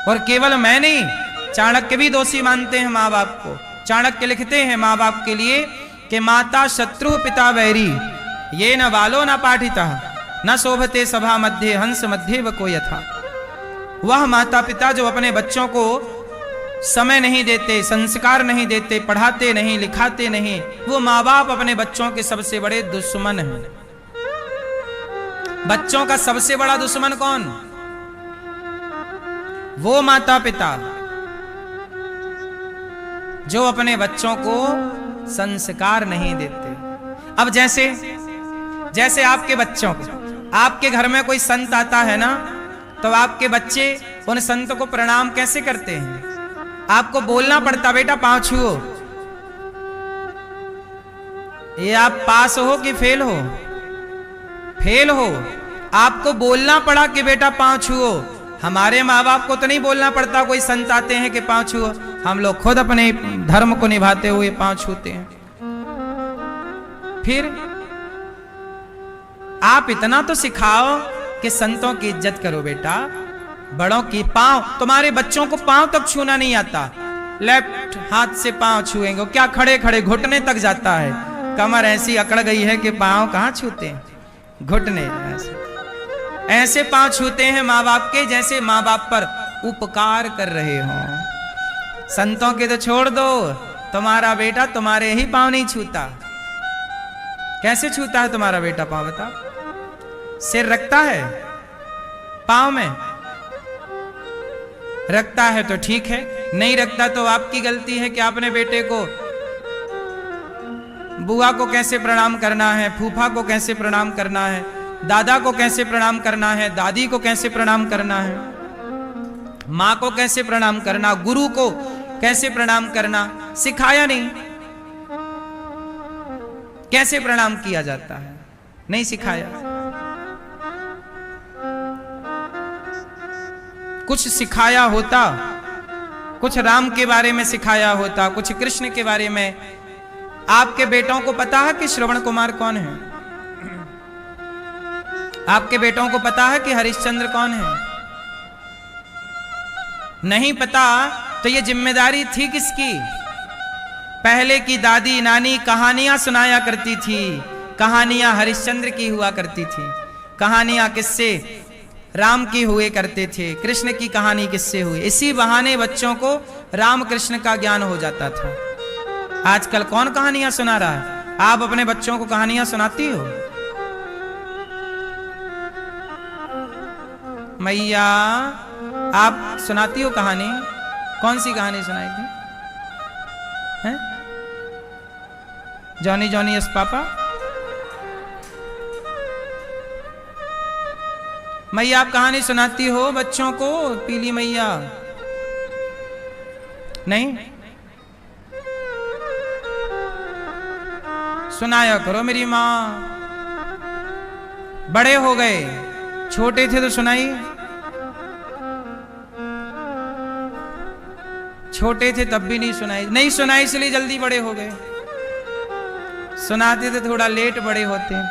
और केवल मैं नहीं, चाणक्य भी दोषी मानते हैं माँ बाप को। चाणक्य लिखते हैं माँ बाप के लिए कि माता शत्रु पिता वैरी, ये न बालो न पाठितः न शोभते सभा मध्य हंस मध्य व को यथा। वह माता पिता जो अपने बच्चों को समय नहीं देते, संस्कार नहीं देते, पढ़ाते नहीं, लिखाते नहीं, वो माँ बाप अपने बच्चों के सबसे बड़े दुश्मन हैं। बच्चों का सबसे बड़ा दुश्मन कौन? वो माता पिता जो अपने बच्चों को संस्कार नहीं देते। अब जैसे आपके बच्चों को, आपके घर में कोई संत आता है ना, तो आपके बच्चे उन संत को प्रणाम कैसे करते हैं? आपको बोलना पड़ता, बेटा पांव छुओ। ये आप पास हो कि फेल हो? फेल हो। आपको बोलना पड़ा कि बेटा पांव छुओ। हमारे माँ बाप को तो नहीं बोलना पड़ता, कोई संत आते हैं कि पांव छुओ, हम लोग खुद अपने धर्म को निभाते हुए पांव छूते हैं। फिर आप इतना तो सिखाओ कि संतों की इज्जत करो बेटा, बड़ों की। पांव, तुम्हारे बच्चों को पांव तक छूना नहीं आता, लेफ्ट हाथ से पांव छुएंगे, क्या खड़े खड़े घुटने तक जाता है। कमर ऐसी अकड़ गई है कि पांव कहां छूते हैं, घुटने ऐसे पांव छूते हैं माँ बाप के, जैसे माँ बाप पर उपकार कर रहे हो। संतों के तो छोड़ दो, तुम्हारा बेटा तुम्हारे ही पांव नहीं छूता। कैसे छूता है तुम्हारा बेटा पांव, बताओ? सिर रखता है पांव में? रखता है तो ठीक है, नहीं रखता तो आपकी गलती है कि आपने बेटे को, बुआ को कैसे प्रणाम करना है, फूफा को कैसे प्रणाम करना है, दादा को कैसे प्रणाम करना है, दादी को कैसे प्रणाम करना है, माँ को कैसे प्रणाम करना, गुरु को कैसे प्रणाम करना, सिखाया नहीं। कैसे प्रणाम किया जाता है, नहीं सिखाया। कुछ सिखाया होता, कुछ राम के बारे में सिखाया होता, कुछ कृष्ण के बारे में। आपके बेटों को पता है कि श्रवण कुमार कौन है? आपके बेटों को पता है कि हरिश्चंद्र कौन है? नहीं पता तो ये जिम्मेदारी थी किसकी? पहले की दादी नानी कहानियां सुनाया करती थी, कहानियां हरिश्चंद्र की हुआ करती थी, कहानियां किससे? राम की हुए करते थे, कृष्ण की कहानी किससे हुई। इसी बहाने बच्चों को राम कृष्ण का ज्ञान हो जाता था। आजकल कौन कहानियां सुना रहा है? आप अपने बच्चों को कहानियां सुनाती हो? मैया आप सुनाती हो कहानी? कौन सी कहानी सुनाई थी? हैं? Johnny Johnny yes papa? मैया आप कहानी सुनाती हो बच्चों को? पीली मैया नहीं सुनाया करो मेरी माँ। बड़े हो गए, छोटे थे तो सुनाई, छोटे थे तब भी नहीं सुनाई। नहीं सुनाई इसलिए जल्दी बड़े हो गए, सुनाते थे थोड़ा लेट बड़े होते।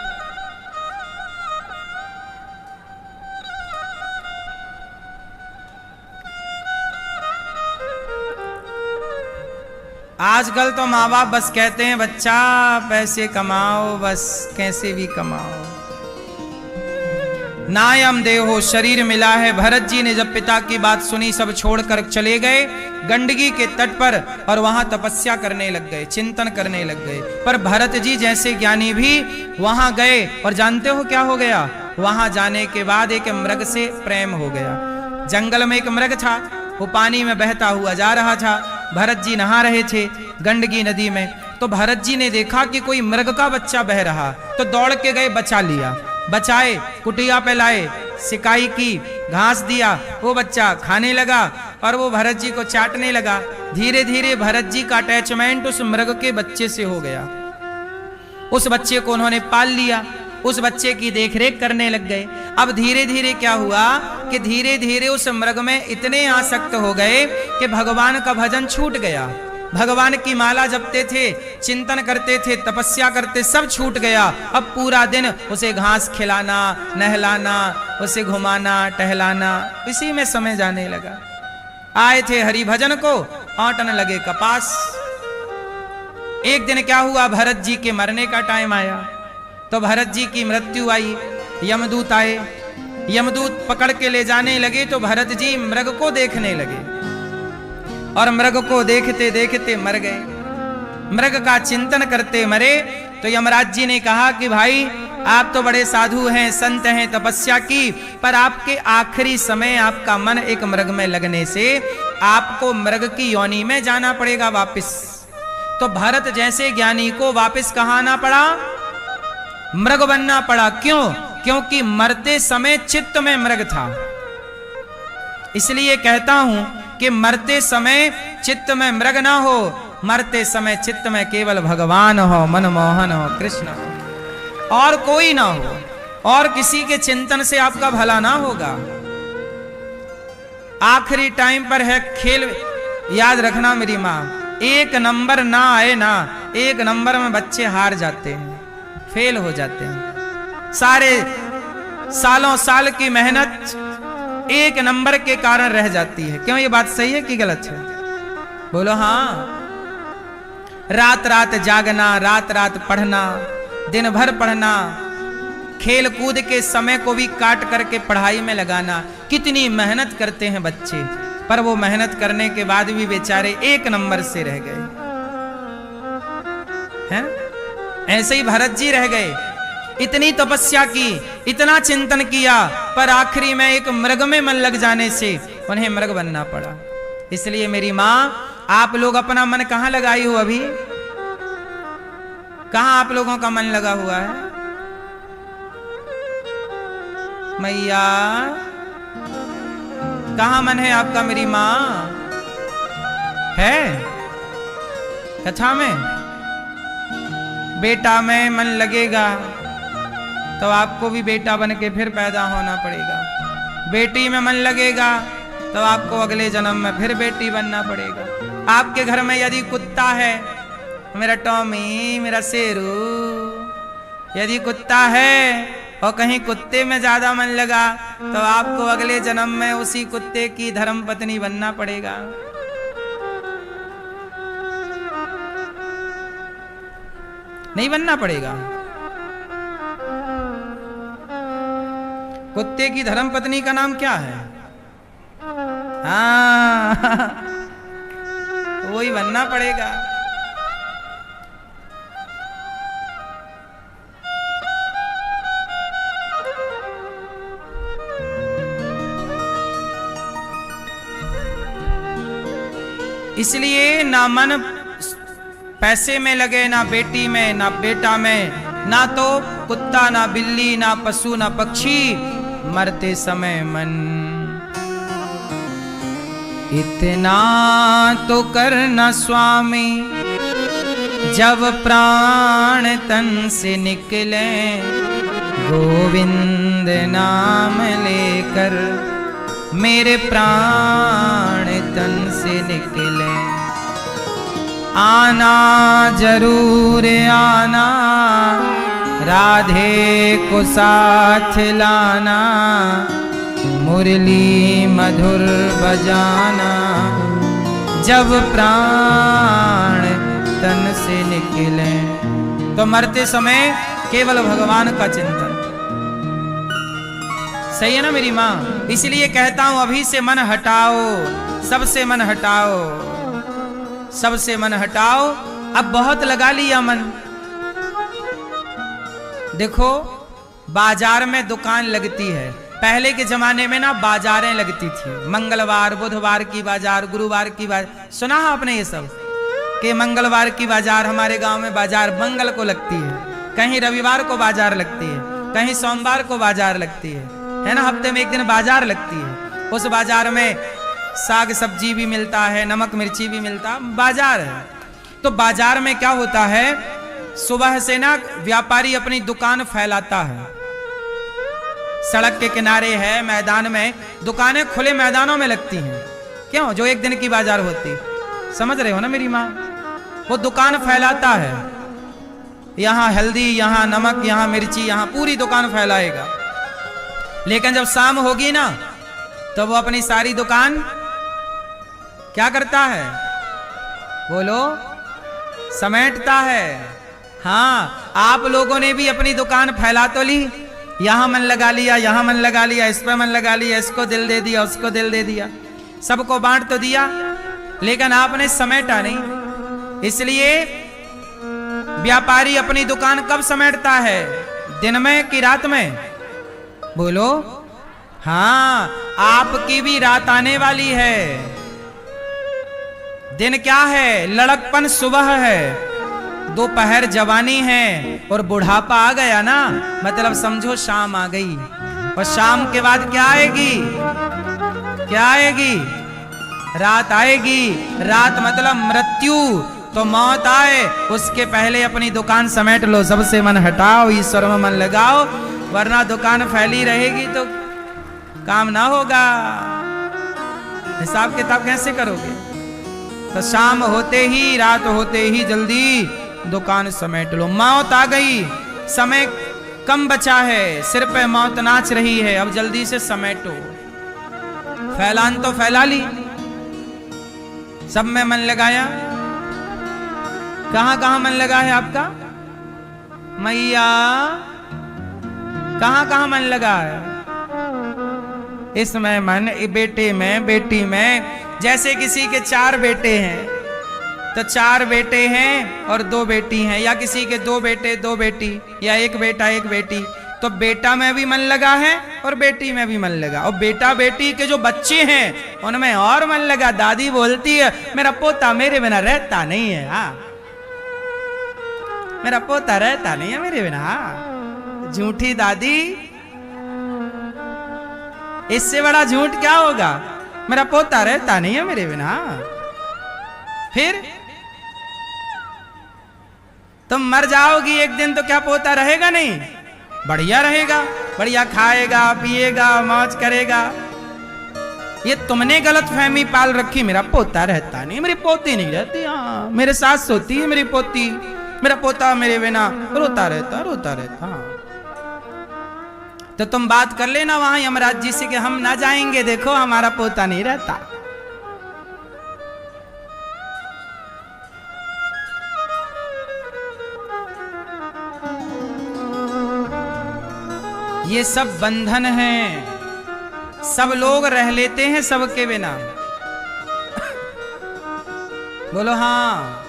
आजकल तो माँ बाप बस कहते हैं बच्चा पैसे कमाओ, बस कैसे भी कमाओ। नायम देहो शरीर मिला है। भरत जी ने जब पिता की बात सुनी, सब छोड़कर चले गए गंडकी के तट पर और वहां तपस्या करने लग गए, चिंतन करने लग गए। पर भरत जी जैसे ज्ञानी भी वहां गए और जानते हो क्या हो गया? वहां जाने के बाद एक मृग से प्रेम हो गया। जंगल में एक मृग था, वो पानी में बहता हुआ जा रहा था। भरत जी नहा रहे थे गंडकी नदी में, तो भरत जी ने देखा कि कोई मृग का बच्चा बह रहा, तो दौड़ के गए, बचा लिया। बचाए, कुटिया पे लाए, सिकाई की, घास दिया, वो बच्चा खाने लगा और वो भरत जी को चाटने लगा। धीरे धीरे भरत जी का अटैचमेंट उस मृग के बच्चे से हो गया। उस बच्चे को उन्होंने पाल लिया, उस बच्चे की देखरेख करने लग गए। अब धीरे धीरे क्या हुआ कि धीरे धीरे उस मृग में इतने आसक्त हो गए कि भगवान का भजन छूट गया। भगवान की माला जपते थे, चिंतन करते थे, तपस्या करते, सब छूट गया। अब पूरा दिन उसे घास खिलाना, नहलाना, उसे घुमाना, टहलाना, इसी में समय जाने लगा। आए थे हरि भजन को, आटन लगे कपास। एक दिन क्या हुआ, भरत जी के मरने का टाइम आया, तो भरत जी की मृत्यु आई। यमदूत आए, यमदूत पकड़ के ले जाने लगे, तो भरत जी मृग को देखने लगे और मृग को देखते देखते मर गए। मृग का चिंतन करते मरे। तो यमराज जी ने कहा कि भाई आप तो बड़े साधु हैं, संत हैं, तपस्या की, पर आपके आखिरी समय आपका मन एक मृग में लगने से आपको मृग की योनि में जाना पड़ेगा वापिस। तो भरत जैसे ज्ञानी को वापिस कहाँ आना पड़ा, मृग बनना पड़ा। क्यों? क्योंकि मरते समय चित्त में मृग था। इसलिए कहता हूं कि मरते समय चित्त में मृग ना हो, मरते समय चित्त में केवल भगवान हो, मनमोहन हो, कृष्ण हो, और कोई ना हो, और किसी के चिंतन से आपका भला ना होगा। आखिरी टाइम पर है खेल, याद रखना मेरी मां, एक नंबर ना आए ना, एक नंबर में बच्चे हार जाते हैं, फेल हो जाते हैं। सारे सालों साल की मेहनत एक नंबर के कारण रह जाती है। क्यों, ये बात सही है कि गलत है? बोलो हाँ। रात रात जागना, रात रात पढ़ना, दिन भर पढ़ना, खेल कूद के समय को भी काट करके पढ़ाई में लगाना, कितनी मेहनत करते हैं बच्चे, पर वो मेहनत करने के बाद भी बेचारे एक नंबर से रह गए हैं। ऐसे ही भरत जी रह गए, इतनी तपस्या की, इतना चिंतन किया, पर आखिरी में एक मृग में मन लग जाने से उन्हें मृग बनना पड़ा। इसलिए मेरी मां, आप लोग अपना मन कहां लगाई हो? अभी कहां आप लोगों का मन लगा हुआ है? मैया कहां मन है आपका? मेरी मां है कथा में, बेटा में मन लगेगा तो आपको भी बेटा बन के फिर पैदा होना पड़ेगा। बेटी में मन लगेगा तो आपको अगले जन्म में फिर बेटी बनना पड़ेगा। आपके घर में यदि कुत्ता है, मेरा टॉमी, मेरा शेरू, यदि कुत्ता है और कहीं कुत्ते में ज्यादा मन लगा तो आपको अगले जन्म में उसी कुत्ते की धर्म पत्नी बनना पड़ेगा। नहीं बनना पड़ेगा? कुत्ते की धर्म पत्नी का नाम क्या है? हाँ वही बनना पड़ेगा। इसलिए ना मन पैसे में लगे, ना बेटी में, ना बेटा में, ना तो कुत्ता, ना बिल्ली, ना पशु, ना पक्षी, मरते समय मन। इतना तो करना स्वामी, जब प्राण तन से निकले, गोविंद नाम लेकर मेरे प्राण तन से निकले। आना जरूर आना, राधे को साथ लाना, मुरली मधुर बजाना, जब प्राण तन से निकले। तो मरते समय केवल भगवान का चिंतन। सही है ना मेरी माँ? इसलिए कहता हूं अभी से मन हटाओ, सबसे मन हटाओ, सबसे मन हटाओ। अब बहुत लगा लिया मन। देखो बाजार में दुकान लगती है, पहले के जमाने में ना बाजारें लगती थी, मंगलवार, बुधवार की बाजार, गुरुवार की बाजार। सुना है आपने ये सब कि मंगलवार की बाजार, हमारे गांव में बाजार मंगल को लगती है, कहीं रविवार को बाजार लगती है, कहीं सोमवार को बाजार लगती है ना? हफ्ते में एक दिन बाजार लगती है। उस बाजार में साग सब्जी भी मिलता है, नमक मिर्ची भी मिलता है, बाजार है। तो बाजार में क्या होता है, सुबह से ना व्यापारी अपनी दुकान फैलाता है। सड़क के किनारे है, मैदान में दुकानें खुले मैदानों में लगती हैं। क्यों? जो एक दिन की बाजार होती, समझ रहे हो ना मेरी माँ? वो दुकान फैलाता है, यहाँ हल्दी, यहाँ नमक, यहाँ मिर्ची, यहाँ पूरी दुकान फैलाएगा। लेकिन जब शाम होगी ना तो वो अपनी सारी दुकान क्या करता है? बोलो, समेटता है। हाँ, आप लोगों ने भी अपनी दुकान फैला तो ली, यहां मन लगा लिया, यहां मन लगा लिया, इस पर मन लगा लिया, इसको दिल दे दिया, उसको दिल दे दिया, सबको बांट तो दिया, लेकिन आपने समेटा नहीं। इसलिए व्यापारी अपनी दुकान कब समेटता है? दिन में कि रात में? बोलो। हाँ, आपकी भी रात आने वाली है। दिन क्या है? लड़कपन सुबह है, दोपहर जवानी है, और बुढ़ापा आ गया ना, मतलब समझो शाम आ गई। और शाम के बाद क्या आएगी? क्या आएगी? रात आएगी। रात मतलब मृत्यु। तो मौत आए उसके पहले अपनी दुकान समेट लो, सबसे मन हटाओ, ईश्वर में मन लगाओ, वरना दुकान फैली रहेगी तो काम ना होगा। हिसाब किताब कैसे करोगे? तो शाम होते ही, रात होते ही जल्दी दुकान समेट लो। मौत आ गई, समय कम बचा है, सिर पे मौत नाच रही है, अब जल्दी से समेटो। फैलान तो फैला ली, सब में मन लगाया। कहां कहां मन लगा है आपका? मैया, कहां कहां मन लगा है? इसमें मन, बेटे में, बेटी में। जैसे किसी के 4 बेटे हैं, तो 4 बेटे हैं और 2 बेटी हैं, या किसी के 2 बेटे 2 बेटी, या 1 बेटा 1 बेटी, तो बेटा में भी मन लगा है और बेटी में भी मन लगा। और बेटा बेटी के जो बच्चे हैं उनमें और मन लगा। दादी बोलती है मेरा पोता मेरे बिना रहता नहीं है। हाँ, मेरा पोता रहता नहीं है मेरे बिना। हाँ, झूठी दादी, इससे बड़ा झूठ क्या होगा? मेरा पोता रहता नहीं है मेरे बिना। फिर तुम मर जाओगी एक दिन तो क्या पोता रहेगा नहीं? बढ़िया रहेगा, बढ़िया खाएगा पिएगा मौज करेगा। ये तुमने गलत फहमी पाल रखी, मेरा पोता रहता नहीं, मेरी पोती नहीं रहती। हाँ, मेरे साथ सोती है मेरी पोती, मेरा पोता मेरे बिना रोता रहता रोता रहता। हाँ, तो तुम बात कर लेना वहां यमराज जी से कि हम ना जाएंगे, देखो हमारा पोता नहीं रहता। ये सब बंधन हैं, सब लोग रह लेते हैं सबके बिना। बोलो हाँ।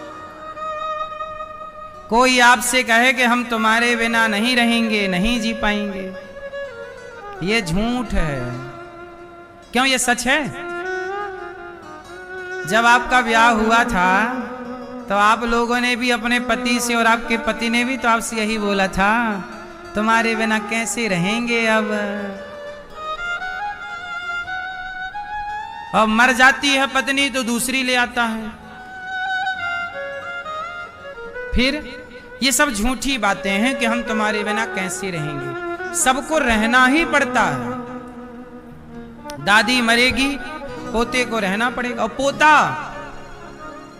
कोई आपसे कहे कि हम तुम्हारे बिना नहीं रहेंगे, नहीं जी पाएंगे, ये झूठ है। क्यों? ये सच है। जब आपका ब्याह हुआ था तो आप लोगों ने भी अपने पति से, और आपके पति ने भी तो आपसे यही बोला था, तुम्हारे बिना कैसे रहेंगे अब मर जाती है पत्नी तो दूसरी ले आता है। फिर ये सब झूठी बातें हैं कि हम तुम्हारे बिना कैसे रहेंगे। सबको रहना ही पड़ता है। दादी मरेगी, पोते को रहना पड़ेगा। और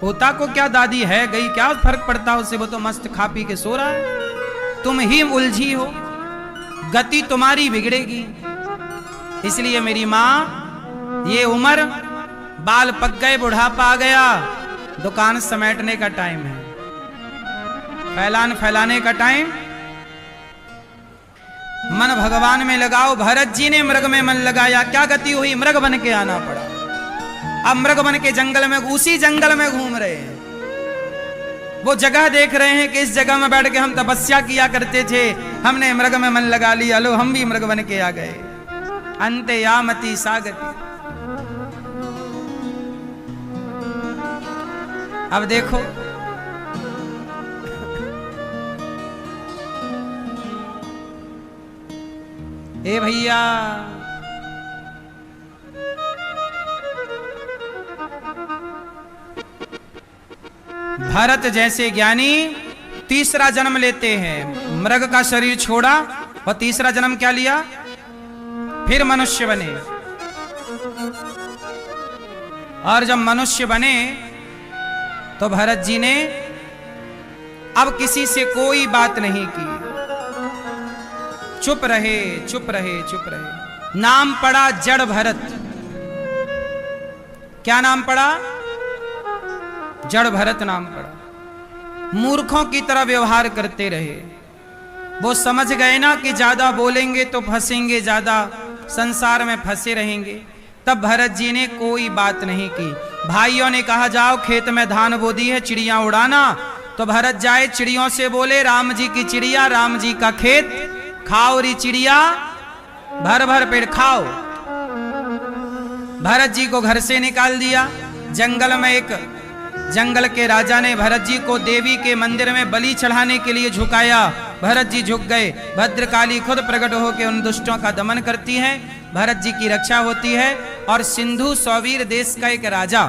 पोता को क्या, दादी है गई क्या फर्क पड़ता है उससे? वो तो मस्त खा पी के सो रहा है, तुम ही उलझी हो, गति तुम्हारी बिगड़ेगी। इसलिए मेरी माँ, ये उम्र, बाल पक गए, बुढ़ापा आ गया, दुकान समेटने का टाइम है, फैलाने का टाइम। मन भगवान में लगाओ। भरत जी ने मृग में मन लगाया, क्या गति हुई? मृग बन के आना पड़ा। अब मृग बन के जंगल में, उसी जंगल में घूम रहे हैं। वो जगह देख रहे हैं कि इस जगह में बैठ के हम तपस्या किया करते थे, हमने मृग में मन लगा लिया, लो हम भी मृग बन के आ गए। अंते यामति सागति। अब देखो, ए भैया, भरत जैसे ज्ञानी तीसरा जन्म लेते हैं। मृग का शरीर छोड़ा और तीसरा जन्म क्या लिया? फिर मनुष्य बने। और जब मनुष्य बने तो भरत जी ने अब किसी से कोई बात नहीं की, चुप रहे चुप रहे चुप रहे। नाम पड़ा जड़ भरत। क्या नाम पड़ा? जड़ भरत नाम पड़ा। मूर्खों की तरह व्यवहार करते रहे। वो समझ गए ना कि ज्यादा बोलेंगे तो फंसेंगे, ज्यादा संसार में फंसे रहेंगे। तब भरत जी ने कोई बात नहीं की। भाइयों ने कहा जाओ खेत में धान बो दी है, चिड़िया उड़ाना। तो भरत जाए, चिड़ियों से बोले राम जी की चिड़िया, राम जी का खेत, खाओ री चिड़िया भर भर पेट खाओ। भरत जी को घर से निकाल दिया। जंगल में एक जंगल के राजा ने भरत जी को देवी के मंदिर में बलि चढ़ाने के लिए झुकाया। भरत जी झुक गए। भद्रकाली खुद प्रकट होकर उन दुष्टों का दमन करती हैं, भरत जी की रक्षा होती है। और सिंधु सौवीर देश का एक राजा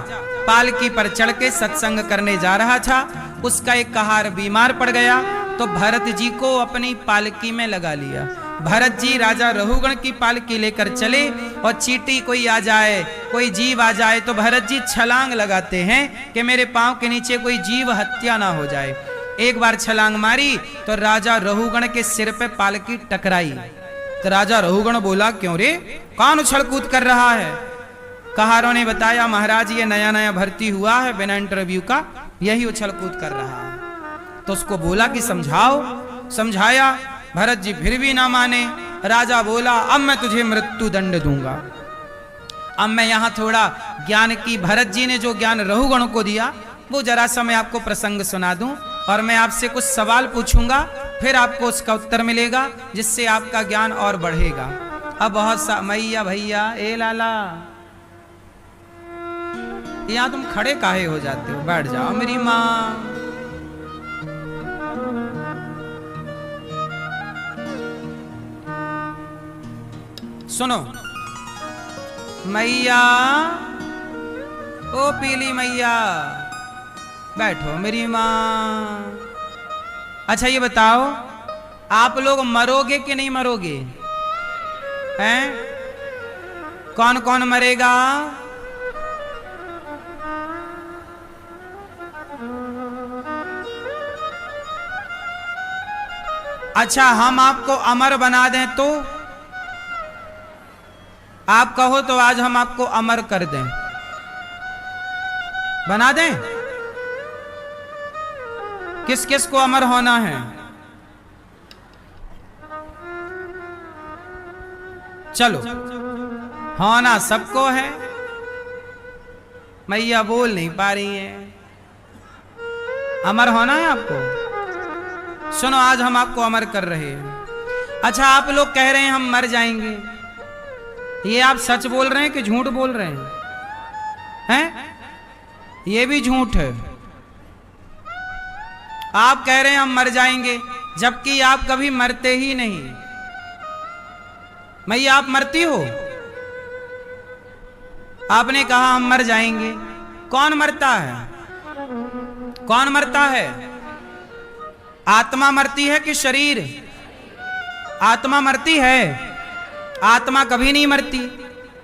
पालकी पर चढ़ के सत्संग करने जा रहा था। उसका एक कहार बीमार पड़ गया तो भरत जी को अपनी पालकी में लगा लिया। भरत जी राजा रहुगण की पालकी लेकर चले और चींटी कोई आ जाए, कोई जीव आ जाए तो भरत जी छलांग लगाते हैं कि मेरे पांव के नीचे कोई जीव हत्या ना हो जाए। एक बार छलांग मारी तो राजा रहुगण के सिर पे पालकी टकराई। तो राजा रहुगण बोला क्यों रे, कौन उछल कूद कर रहा है? कहारों ने बताया महाराज ये नया नया भर्ती हुआ है बिना इंटरव्यू का, यही उछल कूद कर रहा है। तो उसको बोला कि समझाओ। समझाया, भरत जी फिर भी ना माने। राजा बोला अब मैं तुझे मृत्यु दंड दूंगा। अब मैं यहां थोड़ा ज्ञान की, भरत जी ने जो ज्ञान रहुगण को दिया वो जरा सा मैं आपको प्रसंग सुना दूं और मैं आपसे कुछ सवाल पूछूंगा, फिर आपको उसका उत्तर मिलेगा जिससे आपका ज्ञान और बढ़ेगा। अब बहुत सा मैया भैया ए लाला, यहां तुम खड़े काहे हो जाते हो, बैठ जाओ मेरी माँ। सुनो मैया, ओ पीली मैया, बैठो मेरी माँ। अच्छा ये बताओ आप लोग मरोगे कि नहीं मरोगे? हैं? कौन कौन मरेगा? अच्छा हम आपको अमर बना दें तो? आप कहो तो आज हम आपको अमर कर दें, बना दें। किस किस को अमर होना है? चलो होना सबको है। मैया बोल नहीं पा रही है। अमर होना है आपको? सुनो आज हम आपको अमर कर रहे हैं। अच्छा आप लोग कह रहे हैं हम मर जाएंगे, ये आप सच बोल रहे हैं कि झूठ बोल रहे हैं? हैं? ये भी झूठ है। आप कह रहे हैं हम मर जाएंगे जबकि आप कभी मरते ही नहीं। मैया आप मरती हो? आपने कहा हम मर जाएंगे। कौन मरता है? कौन मरता है? आत्मा मरती है कि शरीर? आत्मा मरती है। आत्मा कभी नहीं मरती।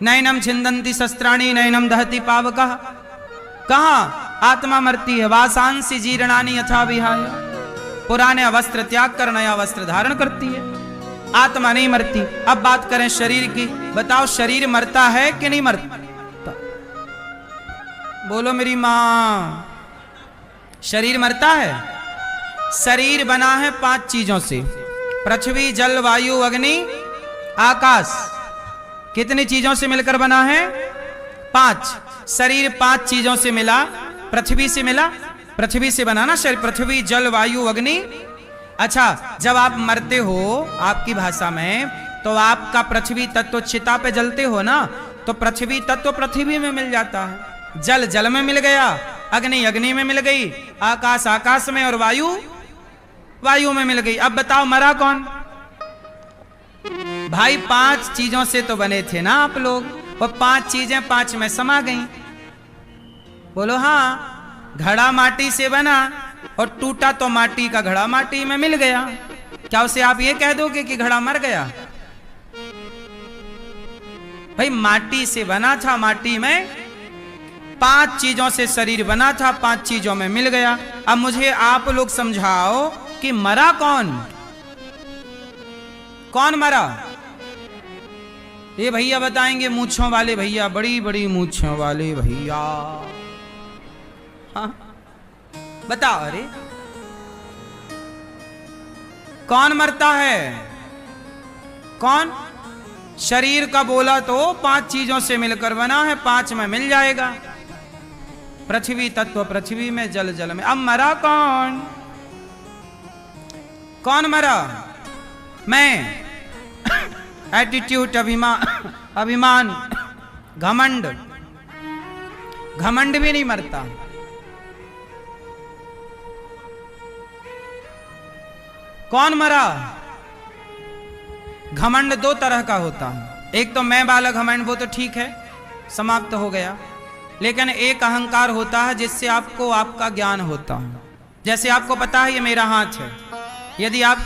नैनम छिंदंती शस्त्राणी नैनम दहती पावकः। कहां आत्मा मरती है? वासांसी जीर्णानि यथा विहाय। पुराने वस्त्र त्याग कर नया वस्त्र धारण करती है। आत्मा नहीं मरती। अब बात करें शरीर की। बताओ शरीर मरता है कि नहीं मरता? बोलो मेरी मां, शरीर मरता है? शरीर बना है 5 चीजों से, पृथ्वी जल वायु अग्नि आकाश। कितनी चीजों से मिलकर बना है? 5। शरीर 5 चीजों से मिला। पृथ्वी से मिला, पृथ्वी से बना ना शरीर, पृथ्वी जल वायु अग्नि। अच्छा जब आप मरते हो आपकी भाषा में तो आपका पृथ्वी तत्व चिता पे जलते हो ना, तो पृथ्वी तत्व पृथ्वी में मिल जाता है, जल जल में मिल गया, अग्नि अग्नि में मिल गई, आकाश आकाश में और वायु वायु में मिल गई। अब बताओ मरा कौन? भाई 5 चीजों से तो बने थे ना आप लोग, और 5 चीजें 5 में समा गई। बोलो हाँ। घड़ा माटी से बना और टूटा तो माटी का घड़ा माटी में मिल गया। क्या उसे आप ये कह दोगे कि घड़ा मर गया? भाई माटी से बना था, माटी में 5 चीजों से शरीर बना था, 5 चीजों में मिल गया। अब मुझे आप लोग समझाओ कि मरा कौन? कौन मरा? ये भैया बताएंगे, मूंछों वाले भैया, बड़ी बड़ी मूंछों वाले भैया। हाँ बताओ, अरे कौन मरता है? कौन? शरीर का बोला तो 5 चीजों से मिलकर बना है, 5 में मिल जाएगा। पृथ्वी तत्व पृथ्वी में, जल जल में। अब मरा कौन? कौन मरा? मैं। एटीट्यूड, अभिमान, घमंड। घमंड भी नहीं मरता। कौन मरा? घमंड 2 तरह का होता है। एक तो मैं वाला घमंड, वो तो ठीक है, समाप्त हो गया। लेकिन एक अहंकार होता है जिससे आपको आपका ज्ञान होता है। जैसे आपको पता है ये मेरा हाथ है, यदि आपके